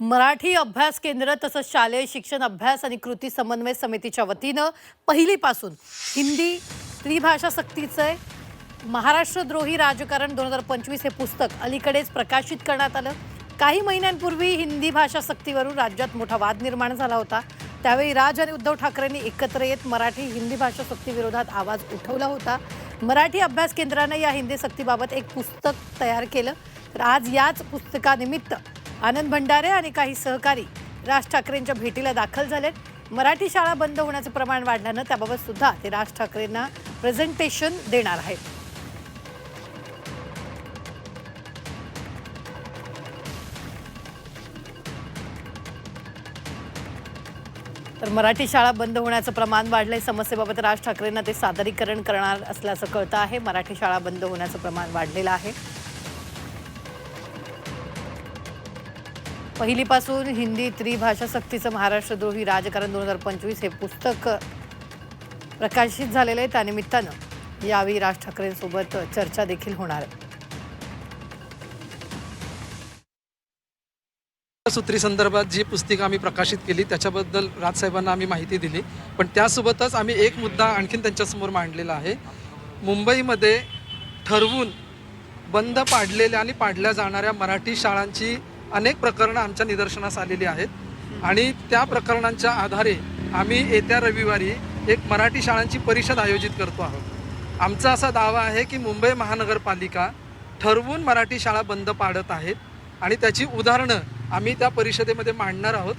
मराठी अभ्यास केंद्र तसंच शालेय शिक्षण अभ्यास आणि कृती समन्वय समितीच्या वतीनं पहिलीपासून हिंदी त्रिभाषा सक्तीचे महाराष्ट्रद्रोही राजकारण 2025 हे पुस्तक अलीकडेच प्रकाशित करण्यात आलं। काही महिन्यांपूर्वी हिंदी भाषा सक्तीवरून राज्यात मोठा वाद निर्माण झाला होता। त्यावेळी राज आणि उद्धव ठाकरेंनी एकत्र येत मराठी हिंदी भाषा सक्तीविरोधात आवाज उठवला होता। मराठी अभ्यास केंद्राने या हिंदी सक्तीबाबत एक पुस्तक तयार केलं। तर आज याच पुस्तकानिमित्त आनंद भंडारे आणि काही सहकारी राज ठाकरेंच्या भेटीला दाखल झालेत। मराठी शाळा बंद होण्याचं प्रमाण वाढल्यानं त्याबाबत सुद्धा ते राज ठाकरेंना प्रेझेंटेशन देणार आहेत। तर मराठी शाळा बंद होण्याचं प्रमाण वाढलंय, समस्येबाबत राज ठाकरेंना ते सादरीकरण करणार असल्याचं कळतं आहे। मराठी शाळा बंद होण्याचं प्रमाण वाढलेलं आहे। पहिलीपासून हिंदी त्रिभाषा सक्तीचं महाराष्ट्रद्रोही राजकारण 2025 हे पुस्तक प्रकाशित झालेलं आहे। त्यानिमित्तानं यावेळी राज ठाकरेंसोबत चर्चा देखील होणार आहे। सूत्री संदर्भात जी पुस्तिका आम्ही प्रकाशित केली त्याच्याबद्दल राजसाहेबांना आम्ही माहिती दिली, पण त्यासोबतच आम्ही एक मुद्दा आणखीन त्यांच्यासमोर मांडलेला आहे। मुंबईमध्ये ठरवून बंद पाडलेल्या आणि पाडल्या जाणाऱ्या मराठी शाळांची अनेक प्रकरणं आमच्या निदर्शनास आलेली आहेत आणि त्या प्रकरणांच्या आधारे आम्ही येत्या रविवारी एक मराठी शाळांची परिषद आयोजित करतो आहोत। आमचा असा दावा आहे की मुंबई महानगरपालिका ठरवून मराठी शाळा बंद पाडत आहेत आणि त्याची उदाहरणं आम्ही त्या परिषदेमध्ये मांडणार आहोत।